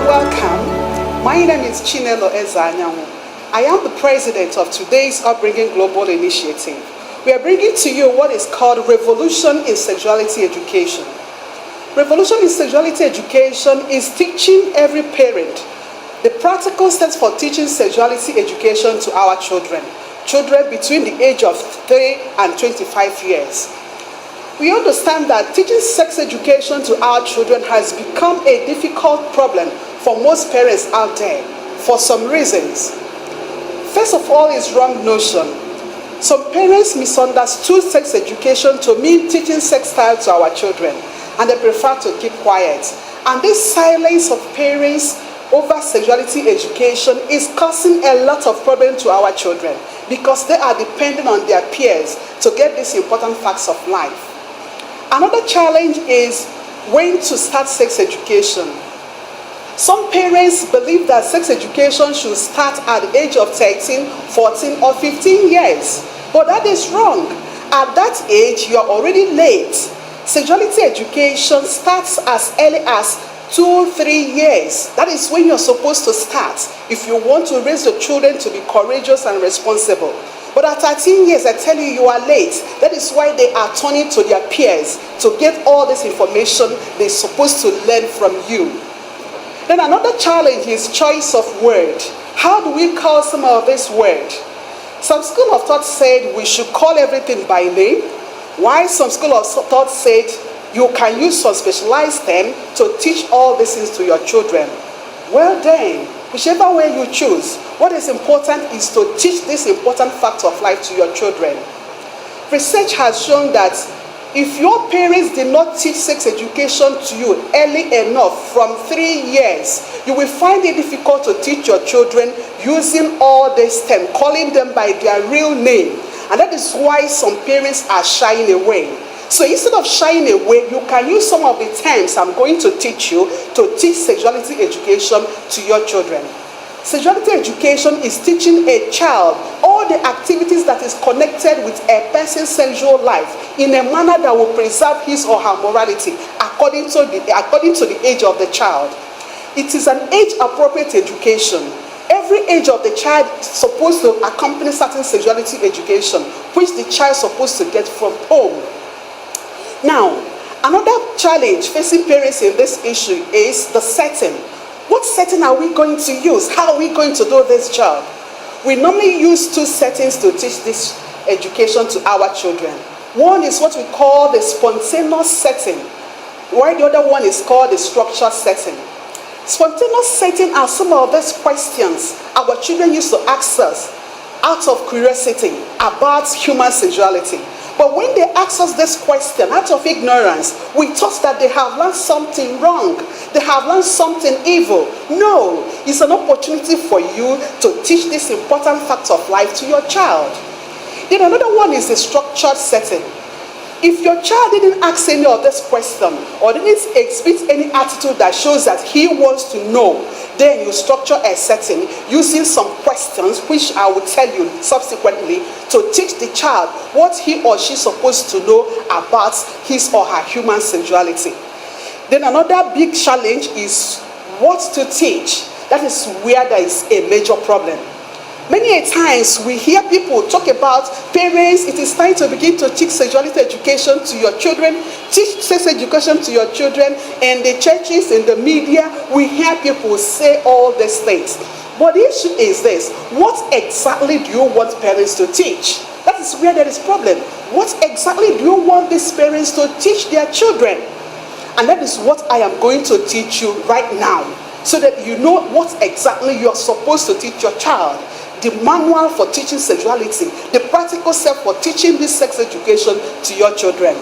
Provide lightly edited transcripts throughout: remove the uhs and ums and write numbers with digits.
welcome. My name is Chinelo Ezanyanwu. I am the president of today's Upbringing Global Initiative. We are bringing to you what is called Revolution in Sexuality Education. Revolution in Sexuality Education is teaching every parent the practical steps for teaching sexuality education to our children between the age of 3 and 25 years. We understand that teaching sex education to our children has become a difficult problem for most parents out there for some reasons. First of all is wrong notion. Some parents misunderstood sex education to mean teaching sex style to our children, and they prefer to keep quiet. And this silence of parents over sexuality education is causing a lot of problem to our children because they are depending on their peers to get these important facts of life. Another challenge is when to start sex education. Some parents believe that sex education should start at the age of 13, 14, or 15 years. But that is wrong. At that age, you are already late. Sexuality education starts as early as 2-3 years. That is when you're supposed to start if you want to raise your children to be courageous and responsible. But at 13 years, I tell you are late. That is why they are turning to their peers to get all this information they're supposed to learn from you. Then another challenge is choice of word. How do we call some of this word? Some school of thought said we should call everything by name, while some school of thought said you can use some specialized term to teach all these things to your children. Well then, whichever way you choose, what is important is to teach this important fact of life to your children. Research has shown that if your parents did not teach sex education to you early enough from 3 years, you will find it difficult to teach your children using all this term, calling them by their real name. And that is why some parents are shying away. So instead of shying away, you can use some of the terms I'm going to teach you to teach sexuality education to your children. Sexuality education is teaching a child all the activities that is connected with a person's sexual life in a manner that will preserve his or her morality according to the age of the child. It is an age-appropriate education. Every age of the child is supposed to accompany certain sexuality education, which the child is supposed to get from home. Now, another challenge facing parents in this issue is the setting. What setting are we going to use? How are we going to do this job? We normally use 2 settings to teach this education to our children. One is what we call the spontaneous setting, while the other one is called the structured setting. Spontaneous setting are some of these questions our children used to ask us out of curiosity about human sexuality. But when they ask us this question out of ignorance, we thought that they have learned something wrong. They have learned something evil. No, it's an opportunity for you to teach this important fact of life to your child. Then another one is the structured setting. If your child didn't ask any of this question or didn't exhibit any attitude that shows that he wants to know, then you structure a setting using some questions, which I will tell you subsequently, to teach the child what he or she is supposed to know about his or her human sexuality. Then another big challenge is what to teach. That is where there is a major problem. Many a times we hear people talk about parents, it is time to begin to teach sexuality education to your children, teach sex education to your children, and the churches, in the media, we hear people say all these things. But the issue is this: what exactly do you want parents to teach? That is where there is problem. What exactly do you want these parents to teach their children? And that is what I am going to teach you right now, so that you know what exactly you are supposed to teach your child. The manual for teaching sexuality, the practical step for teaching this sex education to your children.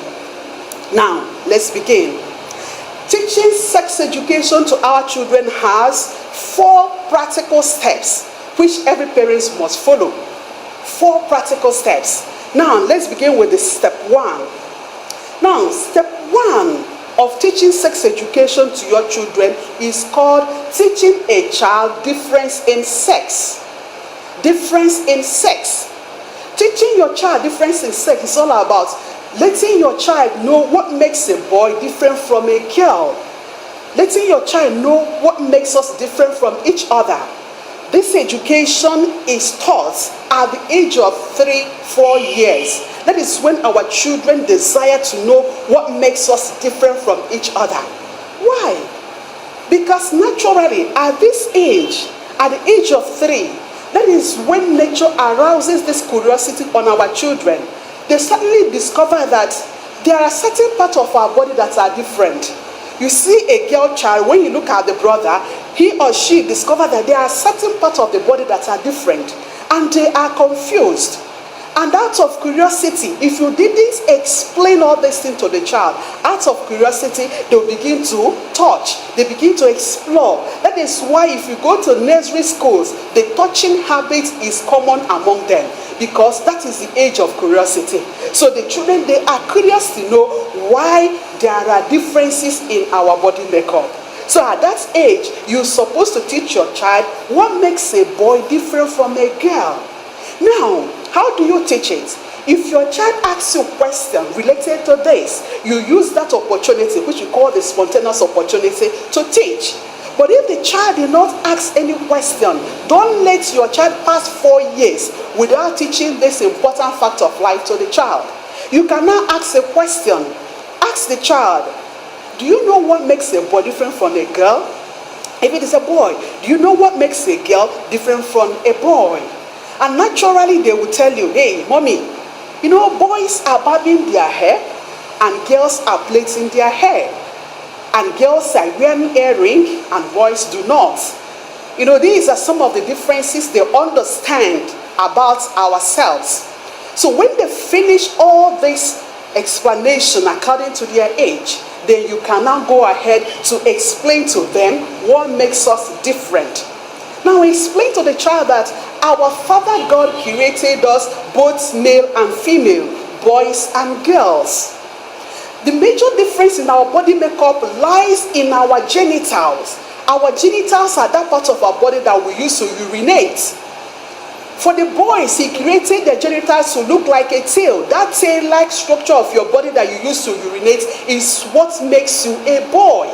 Now, let's begin. Teaching sex education to our children has 4 practical steps, which every parent must follow. 4 practical steps. Now, let's begin with the step 1. Now, step 1 of teaching sex education to your children is called teaching a child difference in sex. Difference in sex. Teaching your child difference in sex is all about letting your child know what makes a boy different from a girl. letting your child know what makes us different from each other. This education is taught at the age of 3-4 years. That is when our children desire to know what makes us different from each other. Why? Because naturally, at this age, at the age of 3, that is when nature arouses this curiosity on our children. They suddenly discover that there are certain parts of our body that are different. You see a girl child, when you look at the brother, he or she discover that there are certain parts of the body that are different, and they are confused. And out of curiosity, if you didn't explain all these things to the child, out of curiosity, they'll begin to touch, they begin to explore. That is why if you go to nursery schools, the touching habit is common among them, because that is the age of curiosity. So the children, they are curious to know why there are differences in our body makeup. So at that age, you're supposed to teach your child what makes a boy different from a girl. Now, how do you teach it? If your child asks you a question related to this, you use that opportunity, which we call the spontaneous opportunity, to teach. But if the child did not ask any question, don't let your child pass 4 years without teaching this important fact of life to the child. You can now ask a question. Ask the child, do you know what makes a boy different from a girl? If it is a boy, do you know what makes a girl different from a boy? And naturally they will tell you, hey, mommy, you know, boys are barbing their hair and girls are plaiting their hair. And girls are wearing earrings and boys do not. You know, these are some of the differences they understand about ourselves. So when they finish all this explanation according to their age, then you can now go ahead to explain to them what makes us different. Now explain to the child that our Father God created us both male and female, boys and girls. The major difference in our body makeup lies in our genitals. Our genitals are that part of our body that we use to urinate. For the boys, he created their genitals to look like a tail. That tail-like structure of your body that you use to urinate is what makes you a boy.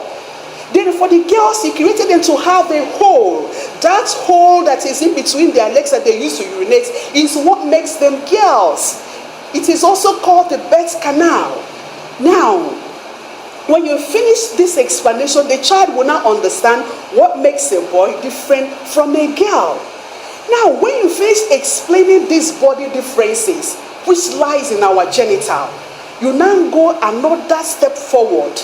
Then for the girls, he created them to have a hole. That hole that is in between their legs that they use to urinate is what makes them girls. It is also called the birth canal. Now, when you finish this explanation, the child will now understand what makes a boy different from a girl. Now, when you finish explaining these body differences, which lies in our genital, you now go another step forward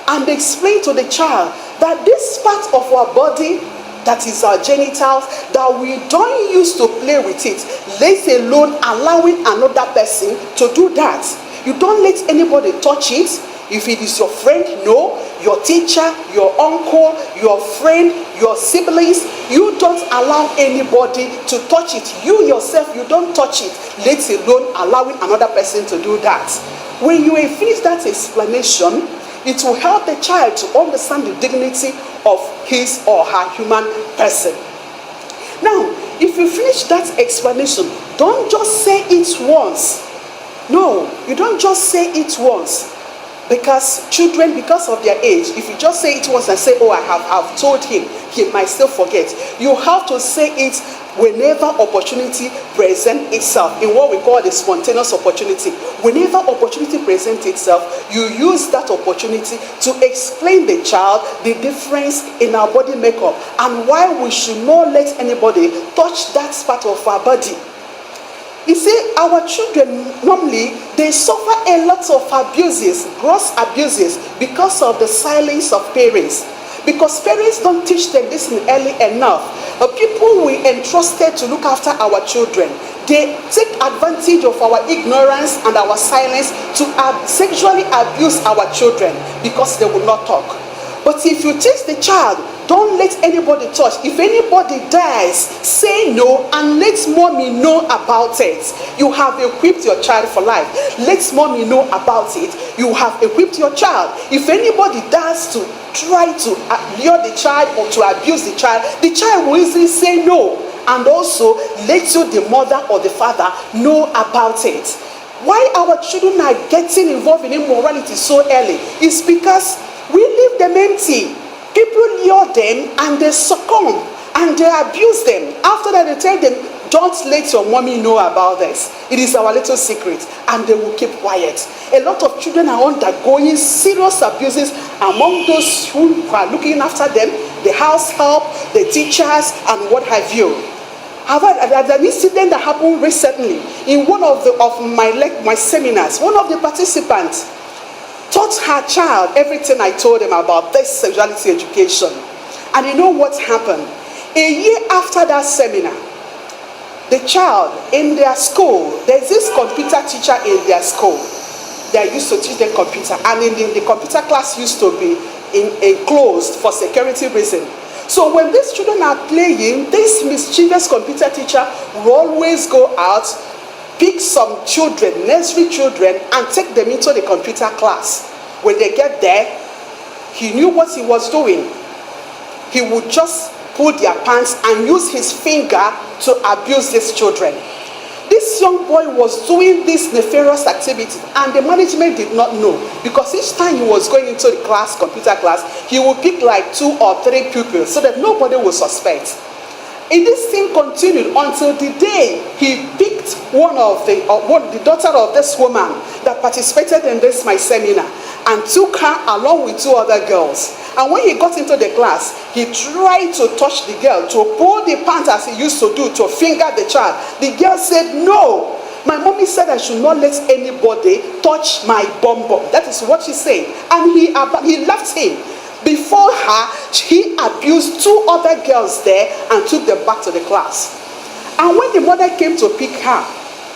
and explain to the child that this part of our body, that is our genitals, that we don't use to play with it, let alone allowing another person to do that. You don't let anybody touch it. If it is your friend, no. Your teacher, your uncle, your friend, your siblings, you don't allow anybody to touch it. You yourself, you don't touch it, let alone allowing another person to do that. When you finish that explanation, it will help the child to understand the dignity of his or her human person. Now, if you finish that explanation, don't just say it once. No, you don't just say it once. Because children, because of their age, if you just say it once and say, oh, I've told him, he might still forget. You have to say it whenever opportunity presents itself, in what we call the spontaneous opportunity. Whenever opportunity presents itself, you use that opportunity to explain the child the difference in our body makeup and why we should not let anybody touch that part of our body. You see, our children, normally, they suffer a lot of abuses, gross abuses, because of the silence of parents. Because parents don't teach them this early enough. People we entrusted to look after our children, they take advantage of our ignorance and our silence to sexually abuse our children because they will not talk. But if you teach the child, don't let anybody touch. If anybody dies, say no and let mommy know about it. You have equipped your child for life. Let mommy know about it. You have equipped your child. If anybody does to try to lure the child or to abuse the child will easily say no. And also let you, the mother or the father, know about it. Why our children are getting involved in immorality so early is because We leave them empty. People lure them and they succumb and they abuse them. After that, they tell them, don't let your mommy know about this. It is our little secret. And they will keep quiet. A lot of children are undergoing serious abuses among those who are looking after them, the house help, the teachers, and what have you. There's an incident that happened recently in one of my seminars. One of the participants taught her child everything I told them about this sexuality education. And you know what happened? A year after that seminar, the child in their school, there's this computer teacher in their school. They used to teach them computer, and in the computer class used to be enclosed for security reason. So when these children are playing, this mischievous computer teacher will always go out, pick some children, nursery children, and take them into the computer class. When they get there, he knew what he was doing. He would just pull their pants and use his finger to abuse these children. This young boy was doing this nefarious activity, and the management did not know, because each time he was going into the class, computer class, he would pick like 2 or 3 pupils so that nobody would suspect. And this thing continued until the day he picked the daughter of this woman that participated in this my seminar, and took her along with 2 other girls. And when he got into the class, he tried to touch the girl, to pull the pants as he used to do, to finger the child. The girl said, no, my mommy said I should not let anybody touch my bum bum. That is what she said. And he left him. Before her, he abused 2 other girls there and took them back to the class. And when the mother came to pick her,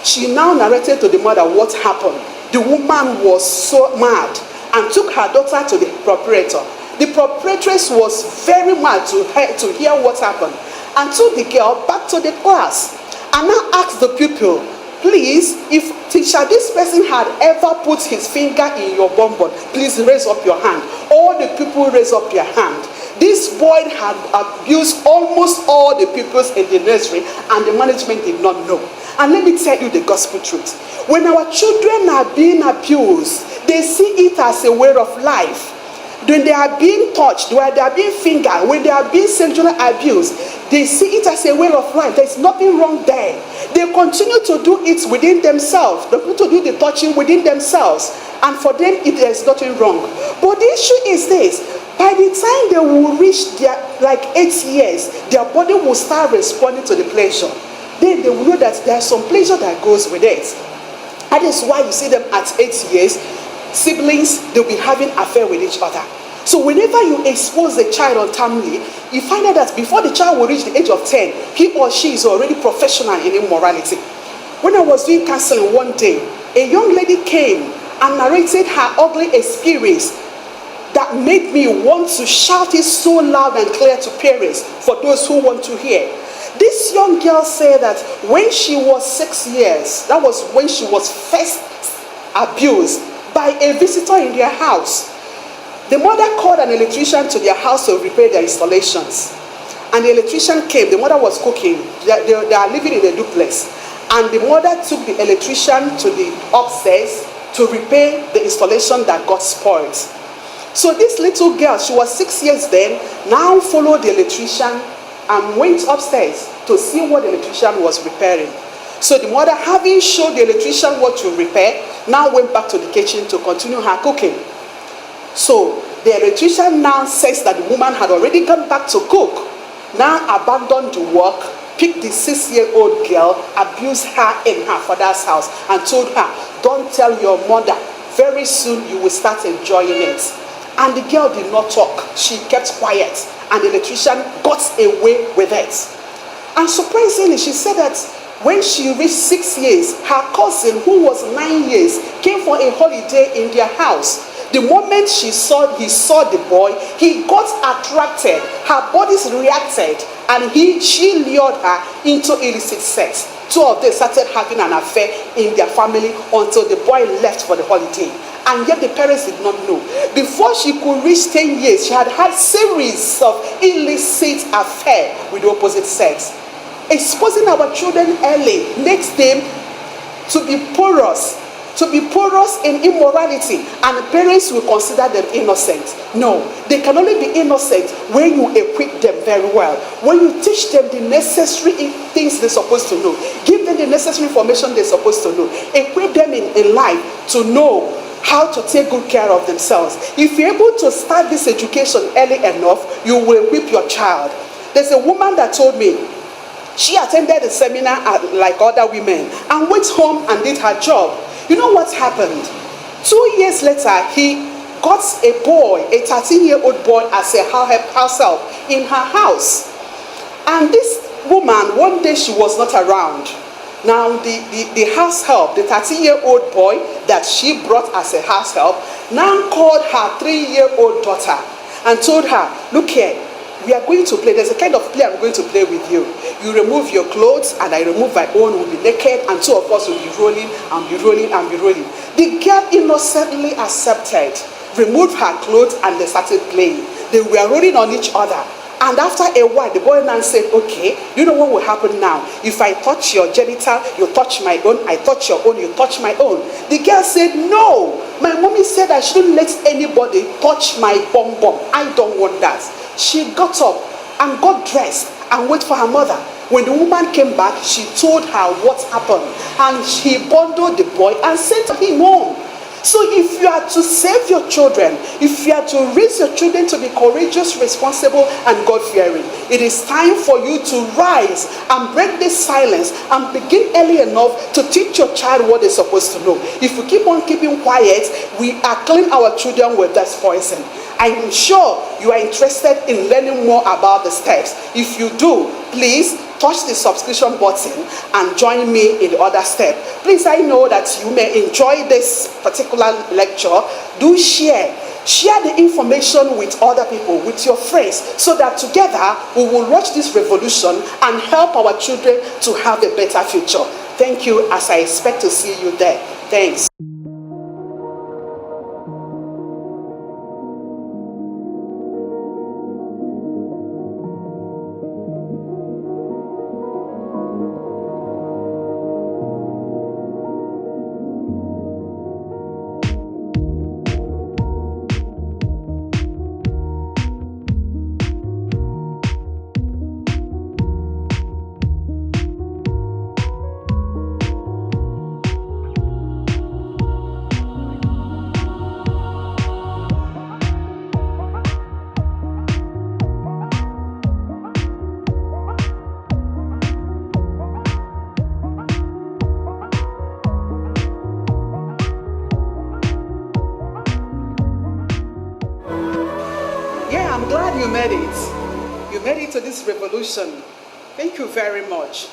she now narrated to the mother what happened. The woman was so mad and took her daughter to the procurator. The procuratress was very mad to hear what happened, and took the girl back to the class and now asked the pupil, please, if teacher, this person had ever put his finger in your bum bum, please raise up your hand. All the people raise up their hand. This boy had abused almost all the pupils in the nursery, and the management did not know. And let me tell you the gospel truth. When our children are being abused, they see it as a way of life. When they are being touched, when they are being fingered, when they are being sexually abused, they see it as a way of life. There's nothing wrong there. They continue to do it within themselves. They continue to do the touching within themselves. And for them, there's nothing wrong. But the issue is this. By the time they will reach their 8 years, their body will start responding to the pleasure. Then they will know that there's some pleasure that goes with it. That is why you see them at 8 years, siblings, they'll be having affair with each other. So whenever you expose a child untimely, you find out that before the child will reach the age of 10, he or she is already professional in immorality. When I was doing counseling one day, a young lady came and narrated her ugly experience that made me want to shout it so loud and clear to parents for those who want to hear. This young girl said that when she was 6 years, that was when she was first abused by a visitor in their house. The mother called an electrician to their house to repair their installations. And the electrician came. The mother was cooking. They are living in a duplex. And the mother took the electrician to the upstairs to repair the installation that got spoiled. So this little girl, she was 6 years then, now followed the electrician and went upstairs to see what the electrician was repairing. So the mother, having showed the electrician what to repair, now went back to the kitchen to continue her cooking. So the electrician now says that the woman had already gone back to cook, now abandoned the work, picked the 6-year-old girl, abused her in her father's house, and told her, don't tell your mother, very soon you will start enjoying it. And the girl did not talk. She kept quiet, and the electrician got away with it. And surprisingly, she said that when she reached 6 years, her cousin, who was 9 years, came for a holiday in their house. The moment he saw the boy, he got attracted. Her bodies reacted, and she lured her into illicit sex. 2 of them started having an affair in their family until the boy left for the holiday. And yet the parents did not know. Before she could reach 10 years, she had had series of illicit affairs with the opposite sex. Exposing our children early makes them to be porous to be porous in immorality, and parents will consider them innocent. No, they can only be innocent when you equip them very well, when you teach them the necessary things they're supposed to know, give them the necessary information they're supposed to know, equip them in life to know how to take good care of themselves. If you're able to start this education early enough, you will equip your child. There's a woman that told me she attended a seminar like other women and went home and did her job. You know what happened? 2 years later, he got a boy, a 13-year-old boy, as a house help in her house. And this woman, one day she was not around. Now the house help, the 13-year-old boy that she brought as a house help, now called her 3-year-old daughter and told her, look here, we are going to play. There's a kind of play I'm going to play with you. You remove your clothes and I remove my own. We'll be naked and two of us will be rolling and be rolling and be rolling. The girl innocently accepted, removed her clothes, and they started playing. They were rolling on each other. And after a while, the boy now said, okay, you know what will happen now? If I touch your genital, you touch my own. I touch your own, you touch my own. The girl said, no. My mommy said I shouldn't let anybody touch my bum bum. I don't want that. She got up and got dressed and waited for her mother. When the woman came back, she told her what happened. And she bundled the boy and sent him home. So if you are to save your children, if you are to raise your children to be courageous, responsible, and God-fearing, it is time for you to rise and break this silence and begin early enough to teach your child what they're supposed to know. If we keep on keeping quiet, we are killing our children with that poison. I am sure you are interested in learning more about the steps. If you do, please touch the subscription button and join me in the other step. Please, I know that you may enjoy this particular lecture. Do share the information with other people, with your friends, so that together we will watch this revolution and help our children to have a better future. Thank you, as I expect to see you there. Thanks. Yeah, I'm glad you made it. You made it to this revolution. Thank you very much.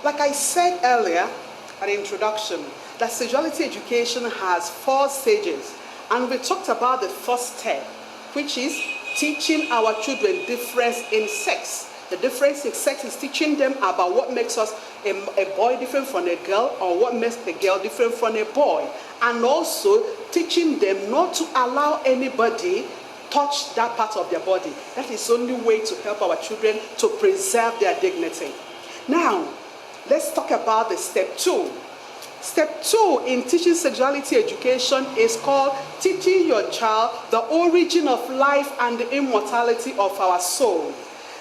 Like I said earlier at the introduction, that sexuality education has 4 stages. And we talked about the first step, which is teaching our children difference in sex. The difference in sex is teaching them about what makes us a boy different from a girl, or what makes a girl different from a boy. And also teaching them not to allow anybody touch that part of their body. That is the only way to help our children to preserve their dignity. Now, let's talk about the step 2. Step 2 in teaching sexuality education is called teaching your child the origin of life and the immortality of our soul.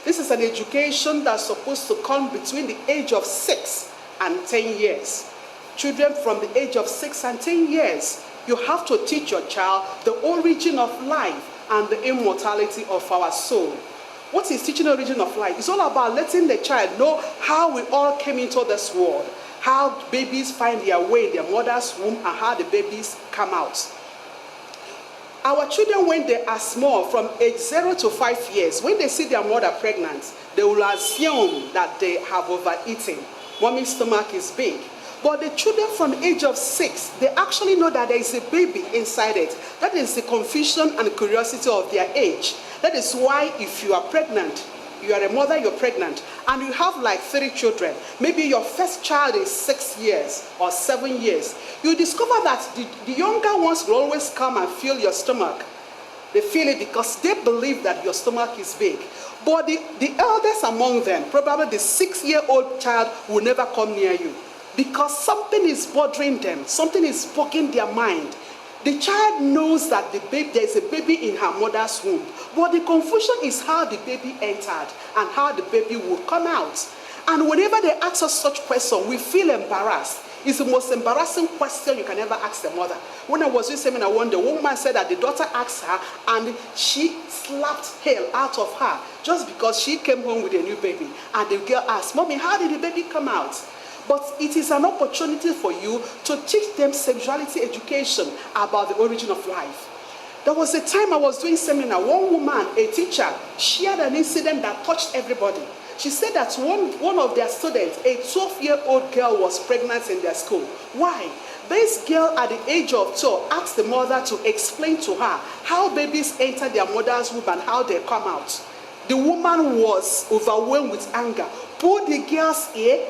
This is an education that's supposed to come between the age of 6 and 10 years. Children from the age of 6 and 10 years, you have to teach your child the origin of life and the immortality of our soul. What is teaching the origin of life? It's all about letting the child know how we all came into this world, how babies find their way in their mother's womb, and how the babies come out. Our children, when they are small, from age 0 to 5 years, when they see their mother pregnant, they will assume that they have overeaten. Mommy's stomach is big. But the children from the age of 6, they actually know that there is a baby inside it. That is the confusion and curiosity of their age. That is why if you are pregnant, you are a mother, you're pregnant, and you have like 3 children, maybe your first child is 6 years or 7 years, you discover that the younger ones will always come and feel your stomach. They feel it because they believe that your stomach is big. But the eldest among them, probably the 6-year-old child, will never come near you. because something is bothering them, something is bugging their mind. The child knows that there is a baby in her mother's womb, but the confusion is how the baby entered and how the baby will come out. And whenever they ask us such questions, we feel embarrassed. It's the most embarrassing question you can ever ask the mother. When I was in seminar one day, one woman said that the daughter asked her and she slapped hell out of her just because she came home with a new baby. And the girl asked, "Mommy, how did the baby come out?" But it is an opportunity for you to teach them sexuality education about the origin of life. There was a time I was doing seminar. One woman, a teacher, shared an incident that touched everybody. She said that one of their students, a 12-year-old girl, was pregnant in their school. Why? This girl at the age of 12 asked the mother to explain to her how babies enter their mother's womb and how they come out. The woman was overwhelmed with anger, pulled the girl's ear,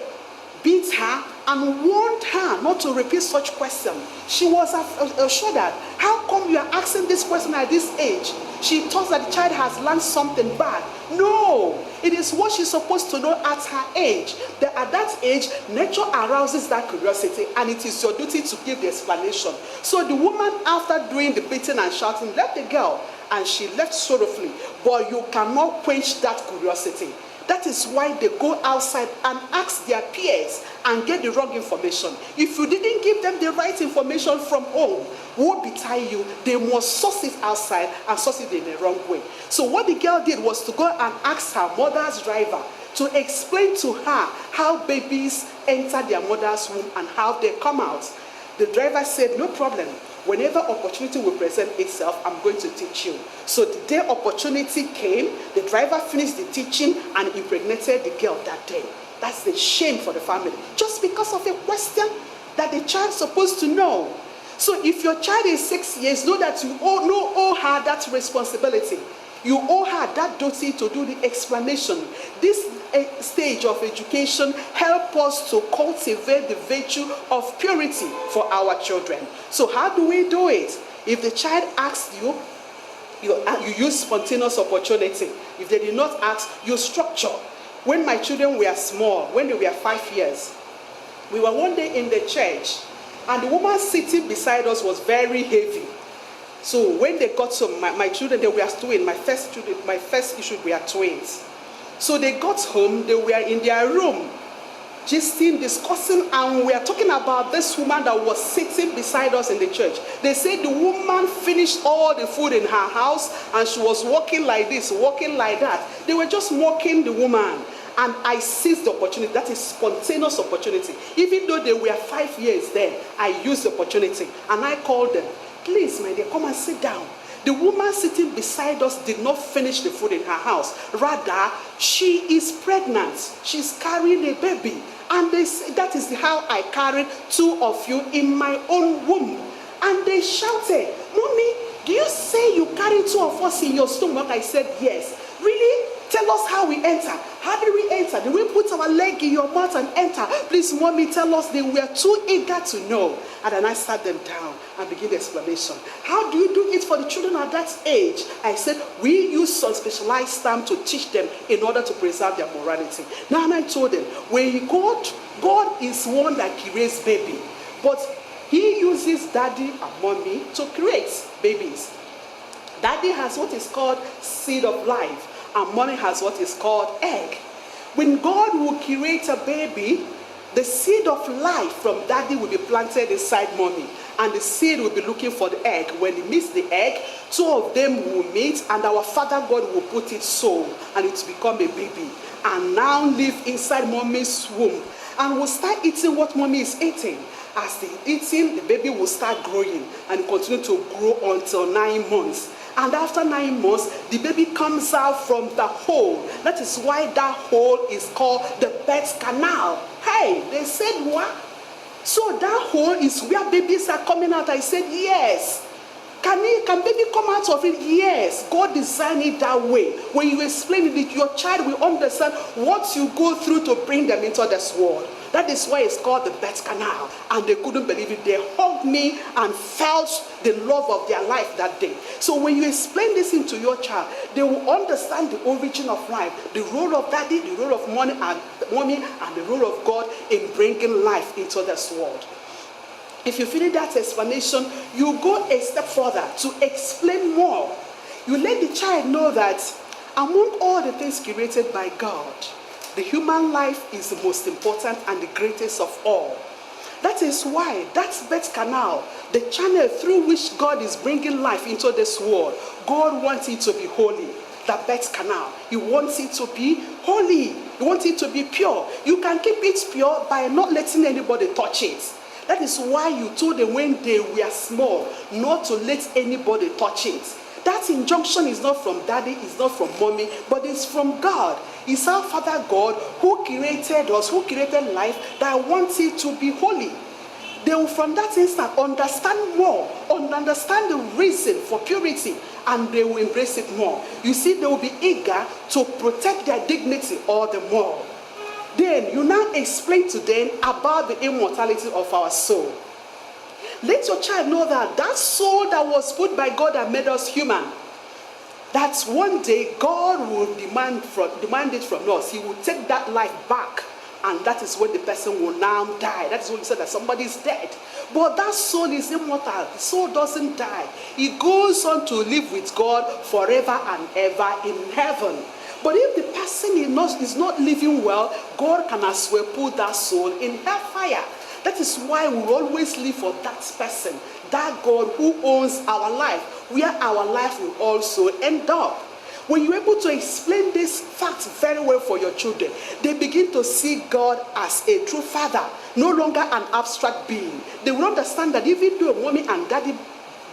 beat her, and warned her not to repeat such question. She was assured that, how come you are asking this question at this age? She thought that the child has learned something bad. No, it is what she's supposed to know at her age. That at that age, nature arouses that curiosity, and it is your duty to give the explanation. So the woman, after doing the beating and shouting, left the girl, and she left sorrowfully. But you cannot quench that curiosity. That is why they go outside and ask their peers and get the wrong information. If you didn't give them the right information from home, woe betide you, they must source it outside and source it in the wrong way. So what the girl did was to go and ask her mother's driver to explain to her how babies enter their mother's womb and how they come out. The driver said, no problem. Whenever opportunity will present itself, I'm going to teach you. So the day opportunity came, the driver finished the teaching and impregnated the girl that day. That's the shame for the family. Just because of a question that the child's supposed to know. So if your child is 6 years, know that you owe her that responsibility. You owe her that duty to do the explanation. This stage of education helps us to cultivate the virtue of purity for our children. So how do we do it? If the child asks you, you use spontaneous opportunity. If they did not ask, you structure. When my children were small, when they were 5 years, we were one day in the church, and the woman sitting beside us was very heavy. So when they got to my children, they were twins. My first issue were twins. So they got home, they were in their room, gisting, discussing, and we are talking about this woman that was sitting beside us in the church. They said the woman finished all the food in her house, and she was walking like this, walking like that. They were just mocking the woman. And I seized the opportunity. That is spontaneous opportunity. Even though they were 5 years then, I used the opportunity. And I called them, please, my dear, come and sit down. The woman sitting beside us did not finish the food in her house. Rather, she is pregnant. She's carrying a baby. And they say, that is how I carried 2 of you in my own womb. And they shouted, Mommy, do you say you carry 2 of us in your stomach? I said, yes. Really? Tell us how we enter. How did we enter? Did we put our leg in your mouth and enter? Please, Mommy, tell us. They were too eager to know. And then I sat them down and began the explanation. How do you do it for the children at that age? I said, we use some specialized term to teach them in order to preserve their morality. Now, and I told them, when God is one that creates baby, but he uses daddy and mommy to create babies. Daddy has what is called seed of life, and mommy has what is called egg. When God will create a baby, the seed of life from daddy will be planted inside mommy, and the seed will be looking for the egg. When it meets the egg, 2 of them will meet, and our Father God will put its soul, and it will become a baby, and now live inside mommy's womb, and will start eating what mommy is eating. As they eating, the baby will start growing and continue to grow until 9 months. And after 9 months, the baby comes out from the hole. That is why that hole is called the birth canal. Hey, they said what? So that hole is where babies are coming out. I said, yes. Can baby come out of it? Yes. God designed it that way. When you explain it, your child will understand what you go through to bring them into this world. That is why it's called the birth canal. And they couldn't believe it. They hugged me and felt the love of their life that day. So when you explain this into your child, they will understand the origin of life, the role of daddy, the role of mommy, and mommy and the role of God in bringing life into this world. If you finish that explanation, you go a step further to explain more. You let the child know that among all the things created by God, the human life is the most important and the greatest of all. That is why that birth canal, the channel through which God is bringing life into this world, God wants it to be holy. That birth canal, He wants it to be holy. He wants it to be pure. You can keep it pure by not letting anybody touch it. That is why you told them when they were small not to let anybody touch it. That injunction is not from daddy, it's not from mommy, but it's from God. It's our Father God who created us, who created life, that wants it to be holy. They will from that instant understand more, understand the reason for purity, and they will embrace it more. You see, they will be eager to protect their dignity all the more. Then you now explain to them about the immortality of our soul. Let your child know that that soul that was put by God that made us human, that one day God will demand it from us. He will take that life back, and that is when the person will now die. That is when you said that somebody is dead. But that soul is immortal. The soul doesn't die. It goes on to live with God forever and ever in heaven. But if the person is not living well, God can as well put that soul in hellfire. That is why we always live for that person, that God who owns our life, where our life will also end up. When you're able to explain this fact very well for your children, they begin to see God as a true father, no longer an abstract being. They will understand that even though mommy and daddy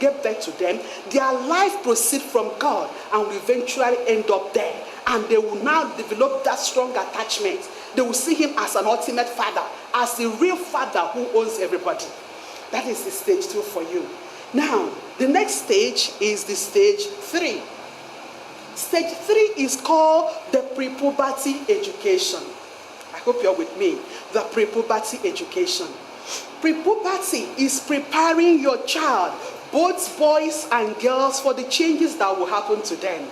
gave birth to them, their life proceeds from God and will eventually end up there. And they will now develop that strong attachment. They will see Him as an ultimate father, as the real father who owns everybody. That is the stage 2 for you. Now, the next stage is the stage 3. Stage 3 is called the pre-puberty education. I hope you're with me. The pre-puberty education. Pre-puberty is preparing your child, both boys and girls, for the changes that will happen to them.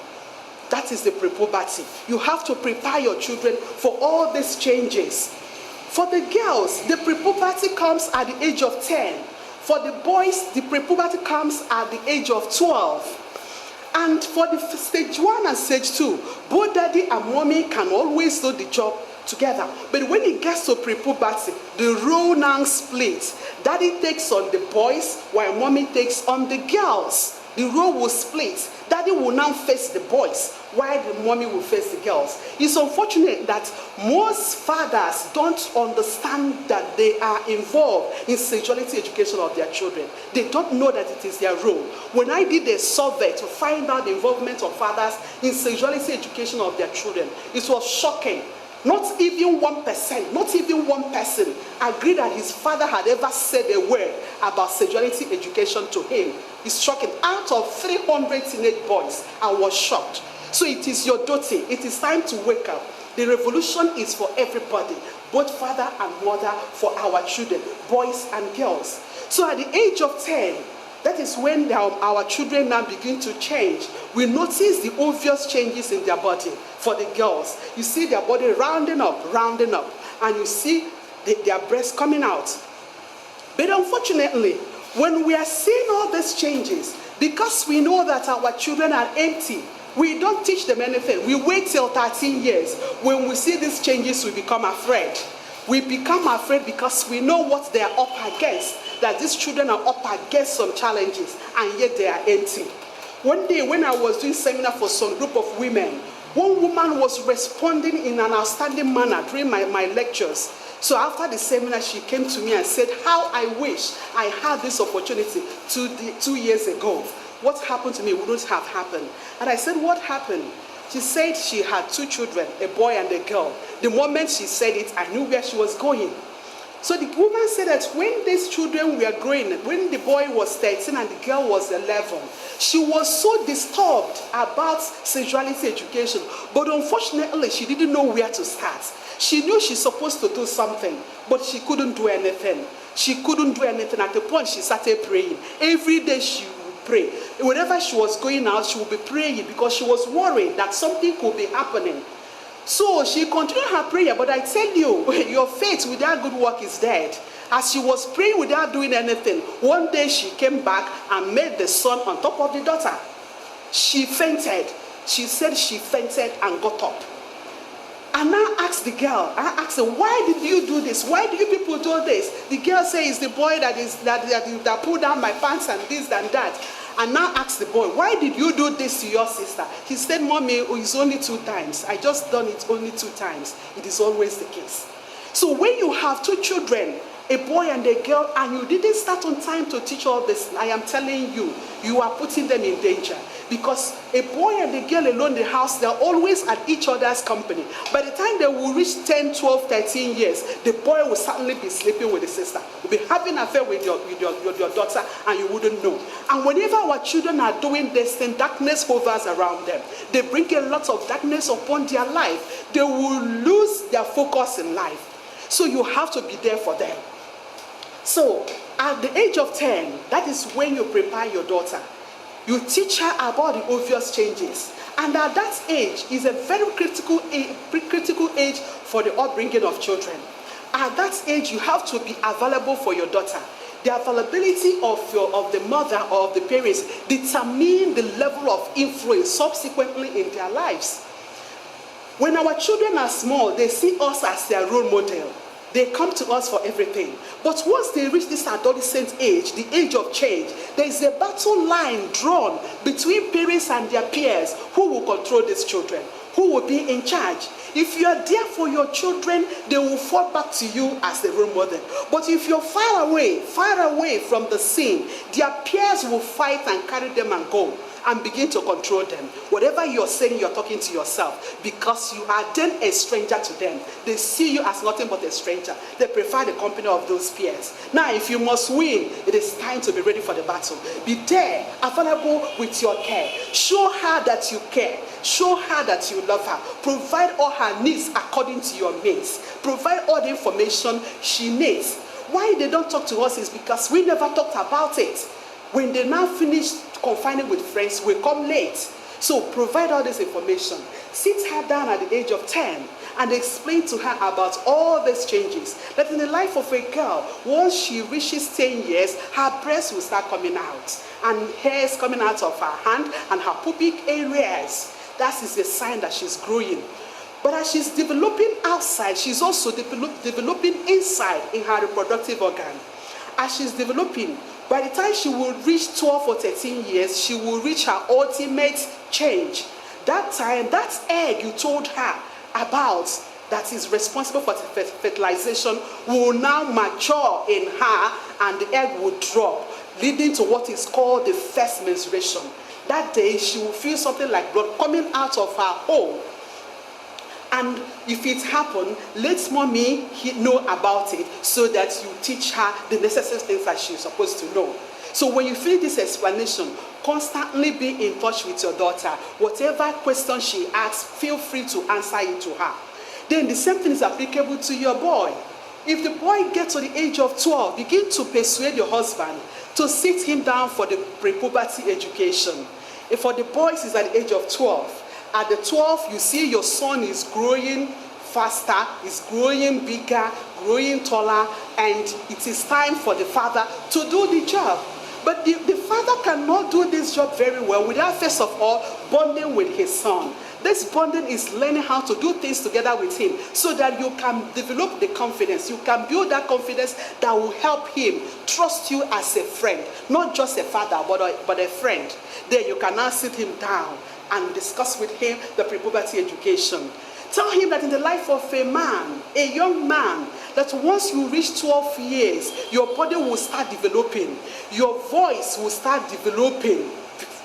That is the pre-puberty. You have to prepare your children for all these changes. For the girls, the pre-puberty comes at the age of 10. For the boys, the pre-puberty comes at the age of 12. And for the stage 1 and stage 2, both daddy and mommy can always do the job together. But when it gets to pre-puberty, the role now splits. Daddy takes on the boys while mommy takes on the girls. The role will split. Daddy will now face the boys while the mommy will face the girls. It's unfortunate that most fathers don't understand that they are involved in sexuality education of their children. They don't know that it is their role. When I did a survey to find out the involvement of fathers in sexuality education of their children, it was shocking. Not even 1%, not even one person agreed that his father had ever said a word about sexuality education to him. It's shocking. Out of 300 teenage boys, I was shocked. So it is your duty. It is time to wake up. The revolution is for everybody, both father and mother, for our children, boys and girls. So at the age of 10, that is when our children now begin to change. We notice the obvious changes in their body. For the girls, you see their body rounding up, and you see their breasts coming out. But unfortunately, when we are seeing all these changes, because we know that our children are empty, we don't teach them anything. We wait till 13 years. When we see these changes, we become afraid. We become afraid because we know what they are up against, that these children are up against some challenges, and yet they are empty. One day when I was doing seminar for some group of women, one woman was responding in an outstanding manner during my lectures. So after the seminar, she came to me and said, how I wish I had this opportunity 2 years ago. What happened to me wouldn't have happened. And I said, what happened? She said she had 2 children, a boy and a girl. The moment she said it, I knew where she was going. So the woman said that when these children were growing, when the boy was 13 and the girl was 11, she was so disturbed about sexuality education. But unfortunately, she didn't know where to start. She knew she's supposed to do something, but she couldn't do anything. She couldn't do anything. At the point, she started praying. Every day she would pray. Whenever she was going out, she would be praying because she was worried that something could be happening. So she continued her prayer, but I tell you, your faith without good work is dead. As she was praying without doing anything, one day she came back and made the son on top of the daughter. She fainted. She said she fainted and got up. And now asked the girl, I asked her, why did you do this? Why do you people do this? The girl says, it's the boy that pulled down my pants and this and that. And now asked the boy, why did you do this to your sister? He said, Mommy, it's only 2 times. I just done it only 2 times. It is always the case. So when you have 2 children, a boy and a girl, and you didn't start on time to teach all this, I am telling you, you are putting them in danger. Because a boy and a girl alone in the house, they're always at each other's company. By the time they will reach 10, 12, 13 years, the boy will certainly be sleeping with the sister, will be having an affair with your daughter, and you wouldn't know. And whenever our children are doing this thing, darkness hovers around them. They bring a lot of darkness upon their life. They will lose their focus in life. So you have to be there for them. So at the age of 10, that is when you prepare your daughter. You teach her about the obvious changes. And at that age is a very critical age for the upbringing of children. At that age, you have to be available for your daughter. The availability of the mother or of the parents determine the level of influence subsequently in their lives. When our children are small, they see us as their role model. They come to us for everything. But once they reach this adolescent age, the age of change, there is a battle line drawn between parents and their peers who will control these children, who will be in charge. If you are there for your children, they will fall back to you as the role model. But if you're far away from the scene, their peers will fight and carry them and go and begin to control them. Whatever you're saying, you're talking to yourself, because you are then a stranger to them. They see you as nothing but a stranger. They prefer the company of those peers. Now, if you must win, it is time to be ready for the battle. Be there, available with your care. Show her that you care. Show her that you love her. Provide all her needs according to your means. Provide all the information she needs. Why they don't talk to us is because we never talked about it. When they now finish confining with friends, we come late. So provide all this information. Sit her down at the age of 10 and explain to her about all these changes. That in the life of a girl, once she reaches 10 years, her breasts will start coming out. And hairs coming out of her hand and her pubic areas. That is a sign that she's growing. But as she's developing outside, she's also developing inside in her reproductive organ. As she's developing, by the time she will reach 12 or 13 years, she will reach her ultimate change. That time, that egg you told her about that is responsible for fertilization will now mature in her, and the egg will drop, leading to what is called the first menstruation. That day, she will feel something like blood coming out of her hole. And if it happens, let mommy know about it so that you teach her the necessary things that she's supposed to know. So when you finish this explanation, constantly be in touch with your daughter. Whatever question she asks, feel free to answer it to her. Then the same thing is applicable to your boy. If the boy gets to the age of 12, begin to persuade your husband to sit him down for the pre-puberty education. If for the boys, it's at the age of 12. At the 12, you see your son is growing faster, is growing bigger, growing taller, and it is time for the father to do the job. But the father cannot do this job very well without first of all bonding with his son. This bonding is learning how to do things together with him so that you can develop the confidence. You can build that confidence that will help him trust you as a friend, not just a father, but a friend. Then you can now sit him down and discuss with him the pre-puberty education. Tell him that in the life of a man, a young man, that once you reach 12 years, your body will start developing, your voice will start developing,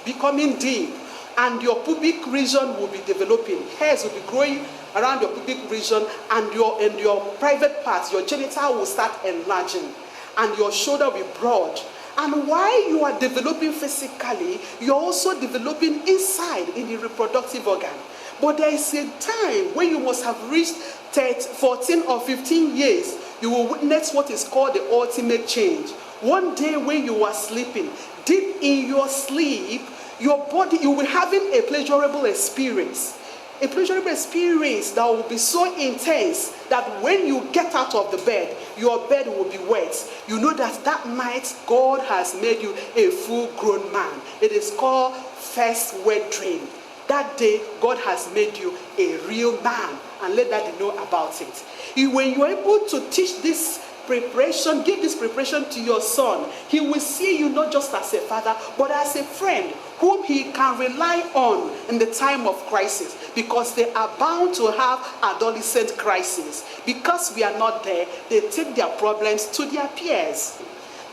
becoming deep, and your pubic region will be developing. Hairs will be growing around your pubic region, and your private parts, your genital will start enlarging, and your shoulder will be broad. And while you are developing physically, you're also developing inside in the reproductive organ. But there is a time when you must have reached 14 or 15 years, you will witness what is called the ultimate change. One day when you are sleeping, deep in your sleep, your body, you will be having a pleasurable experience. A pleasurable experience that will be so intense that when you get out of the bed, your bed will be wet. You know that that night God has made you a full-grown man. It is called first wet dream. That day, God has made you a real man, and let daddy know about it. When you are able to teach this preparation, give this preparation to your son, he will see you not just as a father, but as a friend whom he can rely on in the time of crisis, because they are bound to have adolescent crisis. Because we are not there, they take their problems to their peers.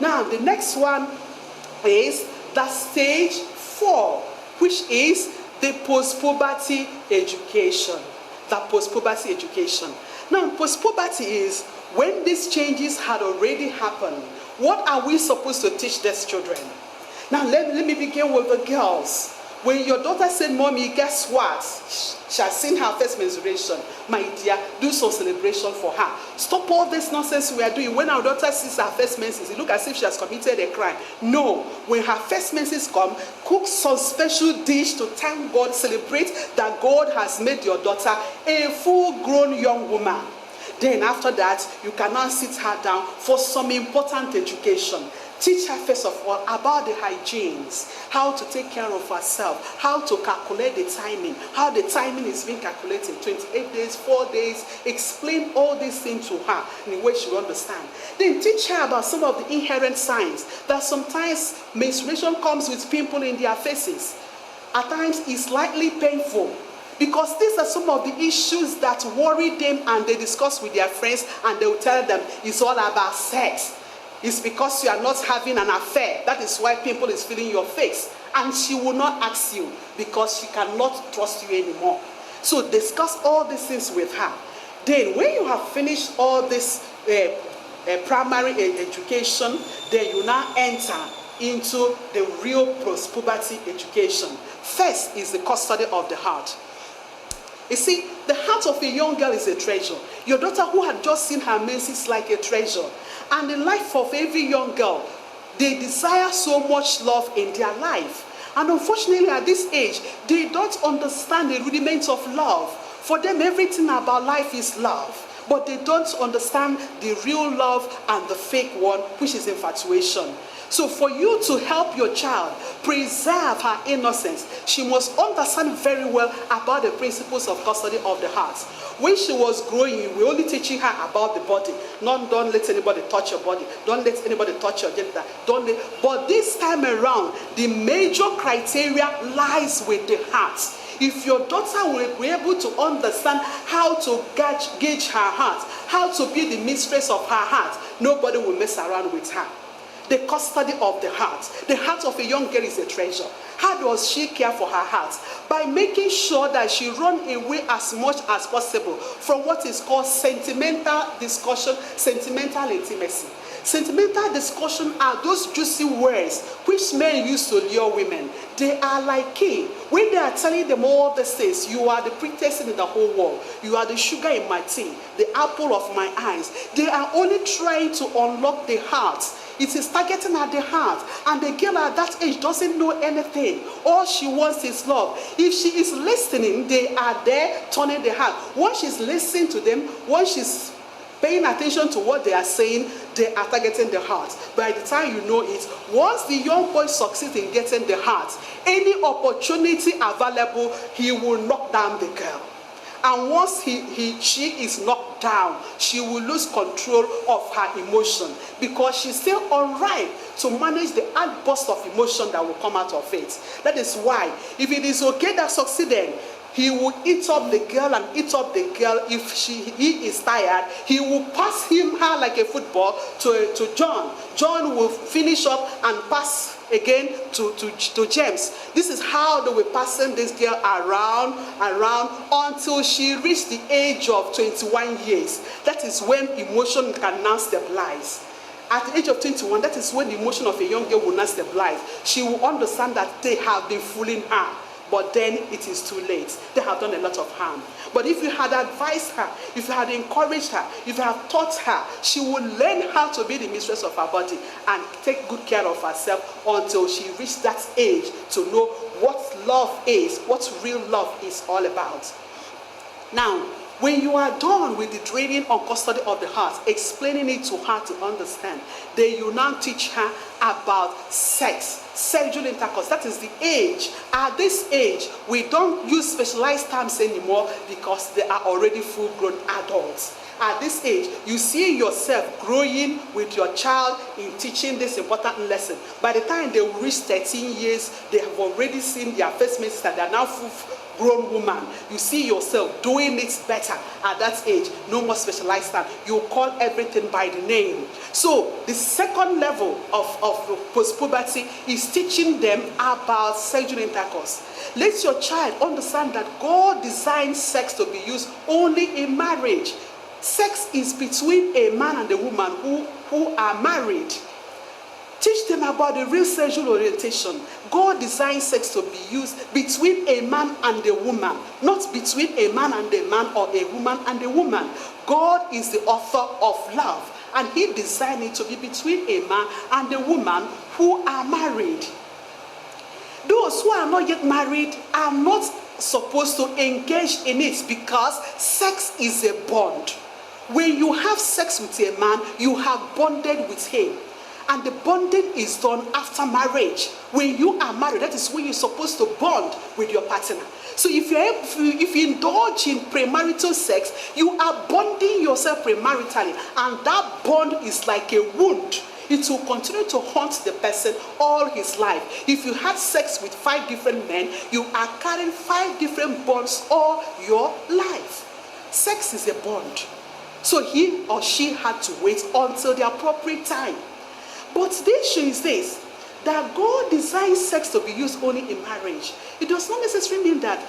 Now, the next one is the stage 4, which is the post-puberty education. The post-puberty education. Now, post-puberty is when these changes had already happened. What are we supposed to teach these children? Now, let me begin with the girls. When your daughter said, Mommy, guess what? She has seen her first menstruation. My dear, do some celebration for her. Stop all this nonsense we are doing. When our daughter sees her first menses, it looks as if she has committed a crime. No. When her first menses come, cook some special dish to thank God, celebrate that God has made your daughter a full-grown young woman. Then after that, you can now sit her down for some important education. Teach her first of all about the hygienes, how to take care of herself, how to calculate the timing, how the timing is being calculated, 28 days, 4 days. Explain all these things to her in a way she will understand. Then teach her about some of the inherent signs that sometimes menstruation comes with pimple in their faces. At times it's slightly painful, because these are some of the issues that worry them, and they discuss with their friends, and they will tell them it's all about sex. It's because you are not having an affair. That is why pimple is filling your face. And she will not ask you because she cannot trust you anymore. So discuss all these things with her. Then when you have finished all this primary education, then you now enter into the real post-puberty education. First is the custody of the heart. You see, the heart of a young girl is a treasure. Your daughter who had just seen her menses is like a treasure. And the life of every young girl, they desire so much love in their life. And unfortunately at this age, they don't understand the rudiments of love. For them, everything about life is love. But they don't understand the real love and the fake one, which is infatuation. So for you to help your child preserve her innocence, she must understand very well about the principles of custody of the heart. When she was growing, we were only teaching her about the body. Don't let anybody touch your body. Don't let anybody touch your gender. But this time around, the major criteria lies with the heart. If your daughter will be able to understand how to gauge her heart, how to be the mistress of her heart, nobody will mess around with her. The custody of the heart. The heart of a young girl is a treasure. How does she care for her heart? By making sure that she runs away as much as possible from what is called sentimental discussion, sentimental intimacy. Sentimental discussion are those juicy words which men use to lure women. They are like key. When they are telling them all these things, you are the prettiest in the whole world. You are the sugar in my tea, the apple of my eyes. They are only trying to unlock the heart. It is targeting at the heart. And the girl at that age doesn't know anything. All she wants is love. If she is listening, they are there turning the heart. Once she's listening to them, once she's paying attention to what they are saying, they are targeting the heart. By the time you know it, once the young boy succeeds in getting the heart, any opportunity available, he will knock down the girl. And once she is knocked down, she will lose control of her emotion, because she's still unripe to manage the outburst of emotion that will come out of it. That is why, if it is okay that succeeded, he will eat up the girl and eat up the girl. If he is tired, he will pass her like a football to John. John will finish up and pass again to James. This is how they were passing this girl around until she reached the age of 21 years. That is when emotion can now stabilize. At the age of 21, that is when the emotion of a young girl will not stabilize. She will understand that they have been fooling her. But then it is too late. They have done a lot of harm. But if you had advised her, if you had encouraged her, if you had taught her, she will learn how to be the mistress of her body and take good care of herself until she reached that age to know what love is, what real love is all about. Now, when you are done with the training on custody of the heart, explaining it to her to understand, then you now teach her about sex, sexual intercourse. That is the age. At this age, we don't use specialized terms anymore because they are already full-grown adults. At this age, you see yourself growing with your child in teaching this important lesson. By the time they will reach 13 years, they have already seen their first menstruation and they are now full-grown woman. You see yourself doing it better at that age. No more specialized time. You call everything by the name. So the second level of post-puberty is teaching them about sexual intercourse. Let your child understand that God designed sex to be used only in marriage. Sex is between a man and a woman who are married. Teach them about the real sexual orientation. God designed sex to be used between a man and a woman, not between a man and a man or a woman and a woman. God is the author of love, and He designed it to be between a man and a woman who are married. Those who are not yet married are not supposed to engage in it because sex is a bond. When you have sex with a man, you have bonded with him. And the bonding is done after marriage. When you are married, that is when you're supposed to bond with your partner. So if you indulge in premarital sex, you are bonding yourself premaritally. And that bond is like a wound. It will continue to haunt the person all his life. If you had sex with 5 different men, you are carrying 5 different bonds all your life. Sex is a bond. So he or she had to wait until the appropriate time. But the issue is this, that God designed sex to be used only in marriage. It does not necessarily mean that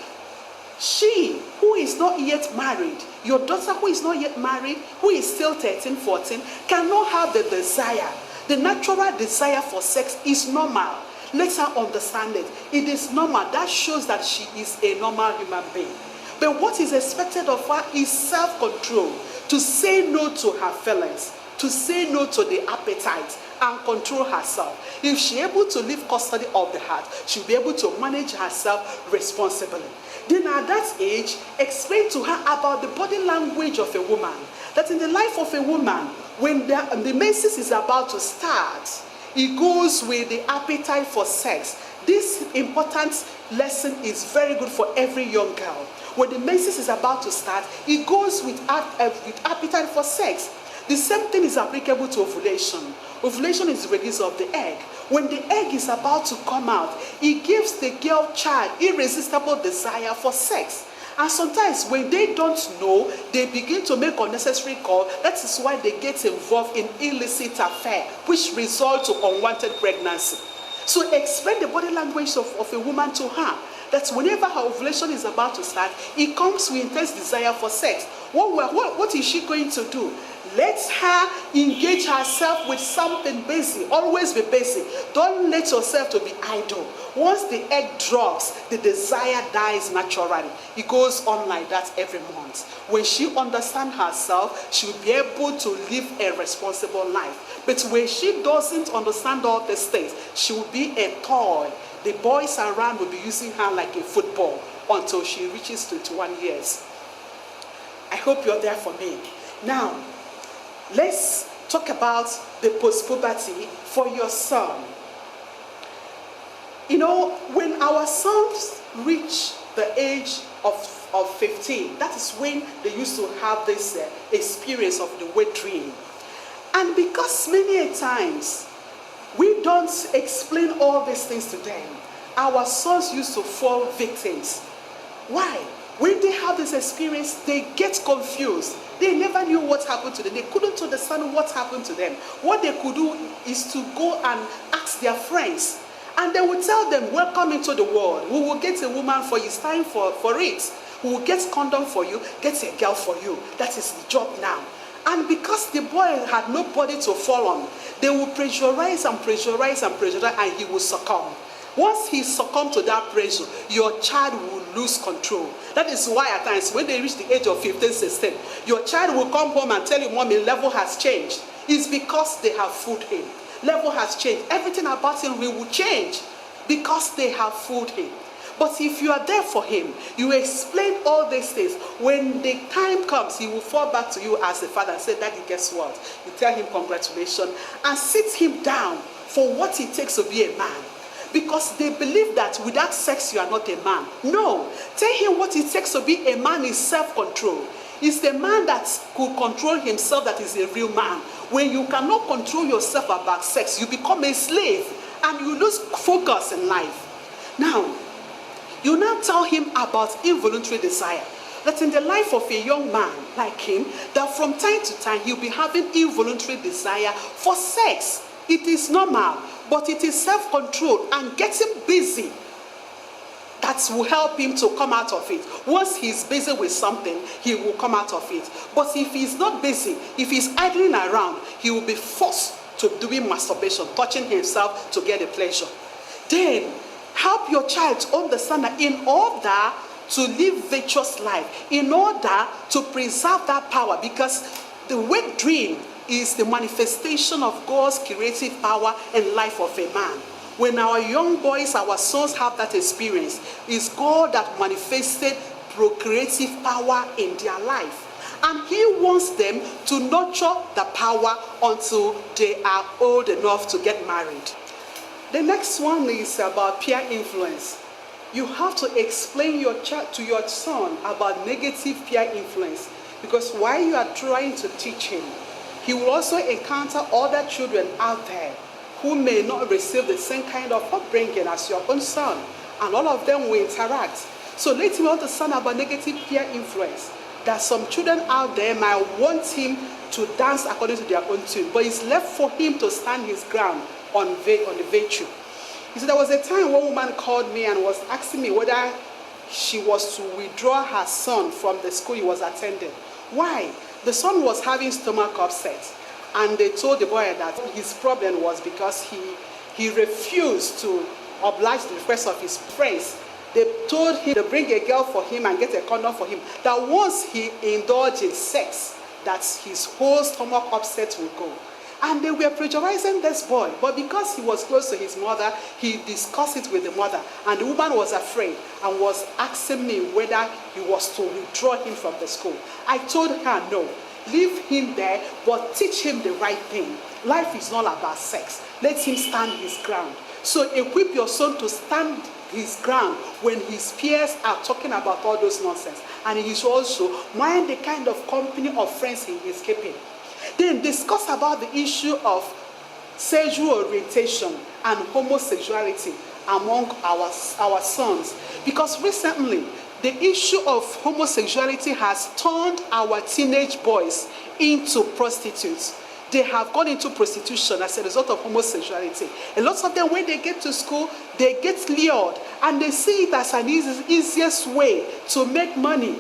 she who is not yet married, your daughter who is not yet married, who is still 13, 14, cannot have the desire. The natural desire for sex is normal. Let her understand it. It is normal. That shows that she is a normal human being. But what is expected of her is self-control, to say no to her feelings, to say no to the appetite, and control herself. If she's able to leave custody of the heart, she'll be able to manage herself responsibly. Then at that age, explain to her about the body language of a woman. That in the life of a woman, when the menses is about to start, it goes with the appetite for sex. This important lesson is very good for every young girl. When the menses is about to start, it goes with appetite for sex. The same thing is applicable to ovulation. Ovulation is the release of the egg. When the egg is about to come out, it gives the girl child irresistible desire for sex. And sometimes when they don't know, they begin to make unnecessary calls. That is why they get involved in illicit affair, which result to unwanted pregnancy. So explain the body language of a woman to her. That whenever her ovulation is about to start, it comes with intense desire for sex. What is she going to do? Let her engage herself with something basic. Always be basic. Don't let yourself to be idle. Once the egg drops, the desire dies naturally. It goes on like that every month. When she understands herself, she'll be able to live a responsible life. But when she doesn't understand all these things, she will be a toy. The boys around will be using her like a football until she reaches 21 years. I hope you're there for me. Now, let's talk about the post-puberty for your son. You know, when our sons reach the age of 15, that is when they used to have this experience of the wet dream. And because many a times we don't explain all these things to them, our sons used to fall victims. Why? When they have this experience, they get confused. They never knew what happened to them. They couldn't understand what happened to them. What they could do is to go and ask their friends. And they would tell them, welcome into the world. We will get a woman for you. It's time for it. We will get condom for you, get a girl for you. That is the job now. And because the boy had nobody to fall on, they will pressurize and pressurize and pressurize, and he will succumb. Once he succumbs to that pressure, your child will lose control. That is why at times when they reach the age of 15, 16, your child will come home and tell you, Mommy, level has changed. It's because they have fooled him. Level has changed. Everything about him will change because they have fooled him. But if you are there for him, you explain all these things. When the time comes, he will fall back to you as a father and say, Daddy, guess what? You tell him congratulations and sit him down for what it takes to be a man. Because they believe that without sex you are not a man. No. Tell him what it takes to be a man is self-control. It's the man that could control himself that is a real man. When you cannot control yourself about sex, you become a slave and you lose focus in life. Now, you now tell him about involuntary desire. That in the life of a young man like him, that from time to time he'll be having involuntary desire for sex. It is normal, but it is self-control and getting busy that will help him to come out of it. Once he's busy with something, he will come out of it. But if he's not busy, if he's idling around, he will be forced to doing masturbation, touching himself to get a pleasure. Then help your child to understand that in order to live virtuous life, in order to preserve that power, because the wet dream is the manifestation of God's creative power and life of a man. When our young boys, our sons have that experience, it's God that manifested procreative power in their life. And he wants them to nurture the power until they are old enough to get married. The next one is about peer influence. You have to explain to your son about negative peer influence, because while you are trying to teach him, he will also encounter other children out there who may not receive the same kind of upbringing as your own son, and all of them will interact. So let him understand about negative peer influence, that some children out there might want him to dance according to their own tune, but it's left for him to stand his ground on the virtue. You see, there was a time one woman called me and was asking me whether she was to withdraw her son from the school he was attending. Why? The son was having stomach upset, and they told the boy that his problem was because he refused to oblige the request of his friends. They told him to bring a girl for him and get a condom for him, that once he indulged in sex, that his whole stomach upset will go. And they were pressurizing this boy, but because he was close to his mother, he discussed it with the mother, and the woman was afraid and was asking me whether he was to withdraw him from the school. I told her, no, leave him there, but teach him the right thing. Life is not about sex. Let him stand his ground. So equip your son to stand his ground when his peers are talking about all those nonsense, and he should also mind the kind of company of friends he is keeping. Then discuss about the issue of sexual orientation and homosexuality among our sons, because recently the issue of homosexuality has turned our teenage boys into prostitutes. They have gone into prostitution as a result of homosexuality. A lot of them, when they get to school, they get lured and they see it as an easiest way to make money.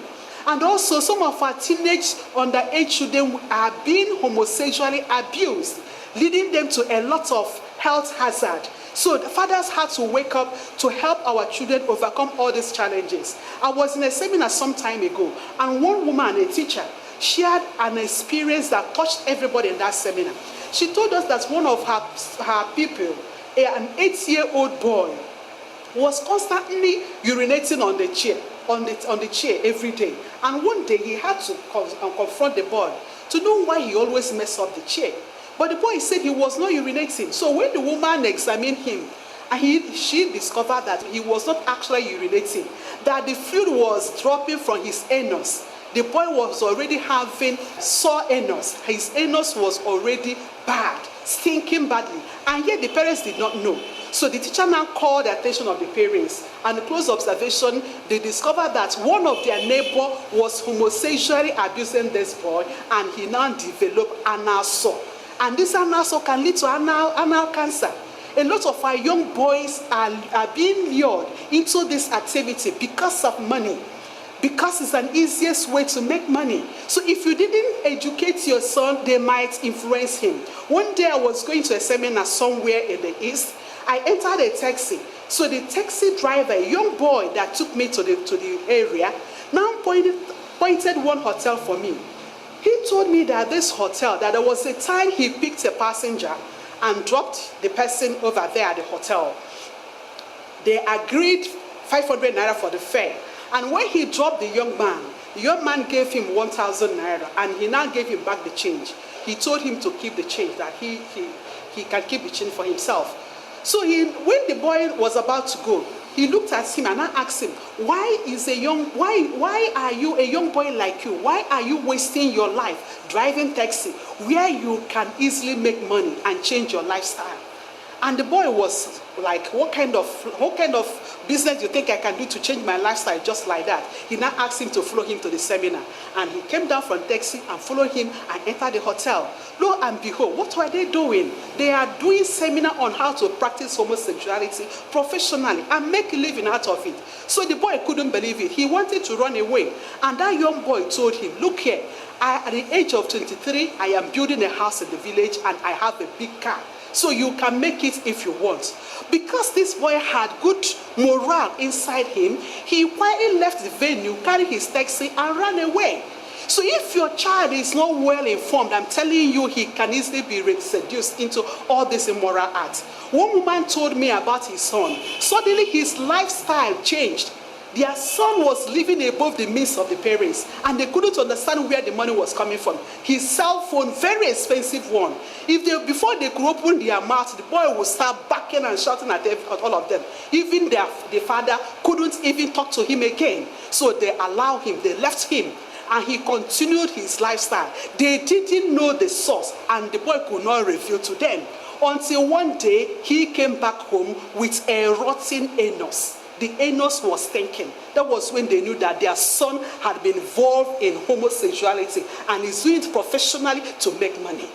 And also, some of our teenage underage children are being homosexually abused, leading them to a lot of health hazard. So the fathers had to wake up to help our children overcome all these challenges. I was in a seminar some time ago, and one woman, a teacher, shared an experience that touched everybody in that seminar. She told us that one of her people, an 8-year-old boy, was constantly urinating on the chair. On the chair every day, and one day he had to confront the boy to know why he always messed up the chair. But the boy said he was not urinating. So when the woman examined him, and she discovered that he was not actually urinating, that the fluid was dropping from his anus. The boy was already having sore anus. His anus was already bad, stinking badly, and yet the parents did not know. So the teacher now called the attention of the parents, and in close observation, they discovered that one of their neighbor was homosexually abusing this boy, and he now developed anal sore. And this anal sore can lead to anal cancer. A lot of our young boys are being lured into this activity because of money, because it's an easiest way to make money. So if you didn't educate your son, they might influence him. One day I was going to a seminar somewhere in the East. I entered a taxi. So the taxi driver, a young boy that took me to the area, now pointed one hotel for me. He told me that this hotel, that there was a time he picked a passenger and dropped the person over there at the hotel. They agreed 500 naira for the fare. And when he dropped the young man gave him 1,000 naira, and he now gave him back the change. He told him to keep the change, that he can keep the change for himself. So when the boy was about to go, he looked at him and I asked him, why are you a young boy like you? Why are you wasting your life driving taxi where you can easily make money and change your lifestyle? And the boy was like, what kind of business do you think I can do to change my lifestyle just like that? He now asked him to follow him to the seminar. And he came down from taxi and followed him and entered the hotel. Lo and behold, what were they doing? They are doing seminar on how to practice homosexuality professionally and make a living out of it. So the boy couldn't believe it. He wanted to run away. And that young boy told him, look here, at the age of 23, I am building a house in the village and I have a big car. So you can make it if you want. Because this boy had good morale inside him, he quietly left the venue, carried his taxi, and ran away. So if your child is not well informed, I'm telling you, he can easily be seduced into all this immoral acts. One woman told me about his son. Suddenly his lifestyle changed. Their son was living above the means of the parents, and they couldn't understand where the money was coming from. His cell phone, very expensive one. Before they could open their mouth, the boy would start backing and shouting at all of them. Even the father couldn't even talk to him again. So they allowed him, they left him, and he continued his lifestyle. They didn't know the source, and the boy could not reveal to them. Until one day, he came back home with a rotten anus. The anus was thinking. That was when they knew that their son had been involved in homosexuality and is doing it professionally to make money.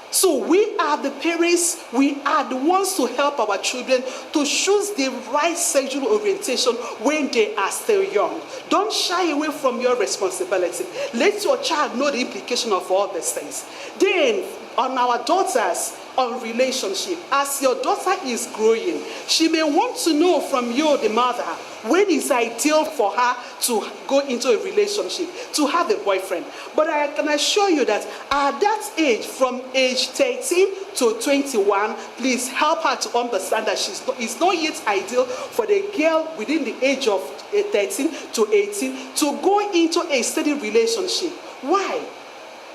So we are the parents, we are the ones to help our children to choose the right sexual orientation when they are still young. Don't shy away from your responsibility. Let your child know the implication of all these things. Then, on our daughters, on relationship, as your daughter is growing, she may want to know from you, the mother, when is ideal for her to go into a relationship, to have a boyfriend. But I can assure you that at that age, from age 13 to 21, please help her to understand that it's not yet ideal for the girl within the age of 13 to 18 to go into a steady relationship. Why?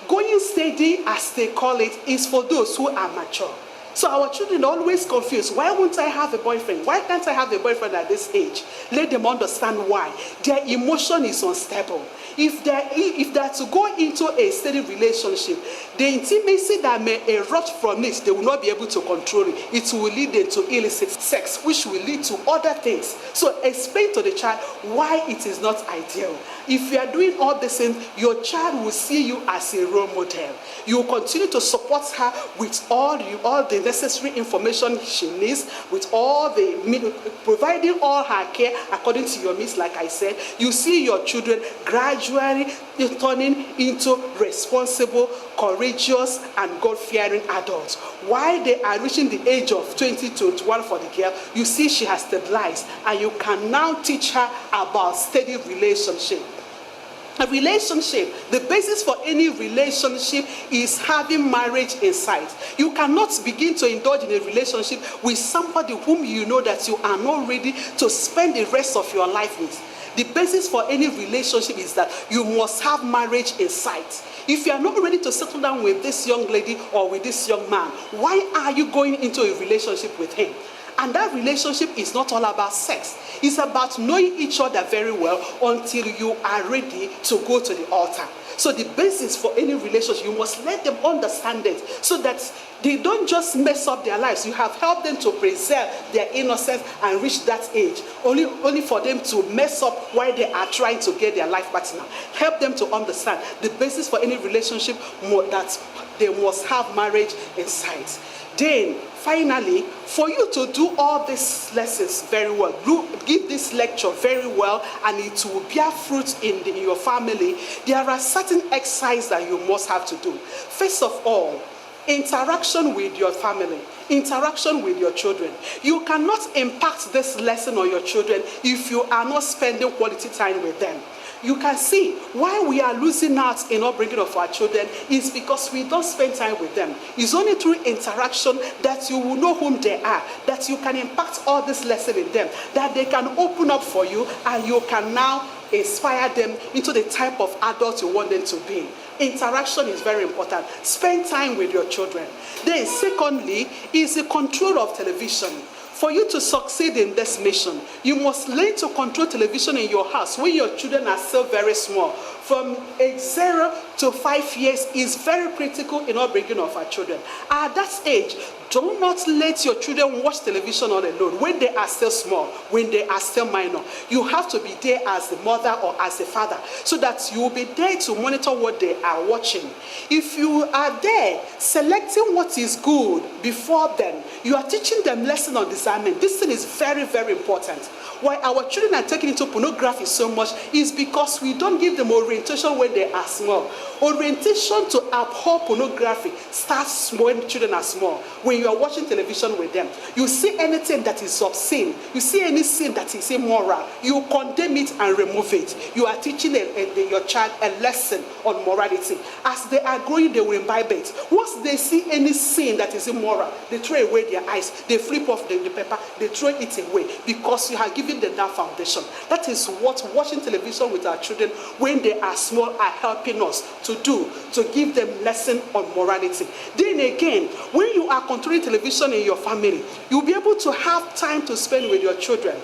Going steady, as they call it, is for those who are mature. So our children are always confused. Why won't I have a boyfriend? Why can't I have a boyfriend at this age? Let them understand why. Their emotion is unstable. If they're to go into a steady relationship, the intimacy that may erupt from it, they will not be able to control it. It will lead them to illicit sex, which will lead to other things. So explain to the child why it is not ideal. If you are doing all these things, your child will see you as a role model. You will continue to support her with all the necessary information she needs, with providing all her care according to your needs. Like I said, you see your children gradually turning into responsible, courageous, and God-fearing adults. While they are reaching the age of 20 to 21 for the girl, you see she has stabilized, and you can now teach her about steady relationship. A relationship, the basis for any relationship is having marriage in sight. You cannot begin to indulge in a relationship with somebody whom you know that you are not ready to spend the rest of your life with. The basis for any relationship is that you must have marriage in sight. If you are not ready to settle down with this young lady or with this young man, why are you going into a relationship with him? And that relationship is not all about sex. It's about knowing each other very well until you are ready to go to the altar. So the basis for any relationship, you must let them understand it so that they don't just mess up their lives. You have helped them to preserve their innocence and reach that age, only for them to mess up while they are trying to get their life partner. Help them to understand the basis for any relationship, that they must have marriage in sight. Then, finally, for you to do all these lessons very well, give this lecture very well, and it will bear fruit in your family, there are certain exercises that you must have to do. First of all, interaction with your family, interaction with your children. You cannot impact this lesson on your children if you are not spending quality time with them. You can see why we are losing out in upbringing of our children is because we don't spend time with them. It's only through interaction that you will know whom they are, that you can impact all this lesson in them, that they can open up for you, and you can now inspire them into the type of adult you want them to be. Interaction is very important. Spend time with your children. Then secondly is the control of television. For you to succeed in this mission, you must learn to control television in your house when your children are still very small. From age 0 to 5 years is very critical in upbringing of our children. At that age, do not let your children watch television on alone when they are still small, when they are still minor. You have to be there as the mother or as the father so that you will be there to monitor what they are watching. If you are there selecting what is good before them, you are teaching them lesson on discernment. This thing is very, very important. Why our children are taken into pornography so much is because we don't give them orientation when they are small. Orientation to abhor pornography starts when children are small. When you are watching television with them, you see anything that is obscene, you see any sin that is immoral, you condemn it and remove it. You are teaching your child a lesson on morality. As they are growing, they will imbibe it. Once they see any sin that is immoral, they throw away their eyes, they flip off the paper, they throw it away because you have given them that foundation. That is what watching television with our children when they are small are helping us to do, to give them lesson on morality. Then again, when you are controlling television in your family, you'll be able to have time to spend with your children.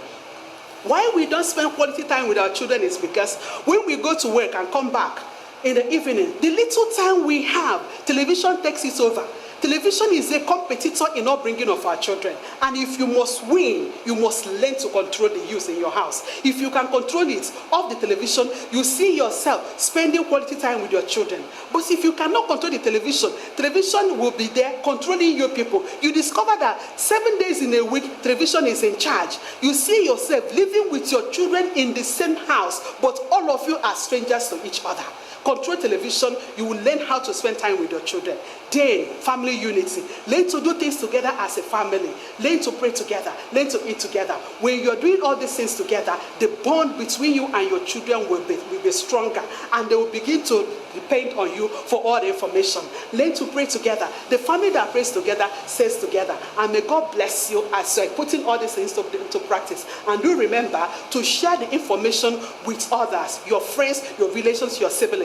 Why we don't spend quality time with our children is because when we go to work and come back in the evening, the little time we have, television takes it over. Television is a competitor in upbringing of our children. And if you must win, you must learn to control the use in your house. If you can control it off the television, you see yourself spending quality time with your children. But if you cannot control the television, television will be there controlling your people. You discover that 7 days in a week, television is in charge. You see yourself living with your children in the same house, but all of you are strangers to each other. Control television, you will learn how to spend time with your children. Then, family unity. Learn to do things together as a family. Learn to pray together. Learn to eat together. When you're doing all these things together, the bond between you and your children will be stronger. And they will begin to depend on you for all the information. Learn to pray together. The family that prays together stays together. And may God bless you as you're putting all these things into practice. And do remember to share the information with others, your friends, your relations, your siblings.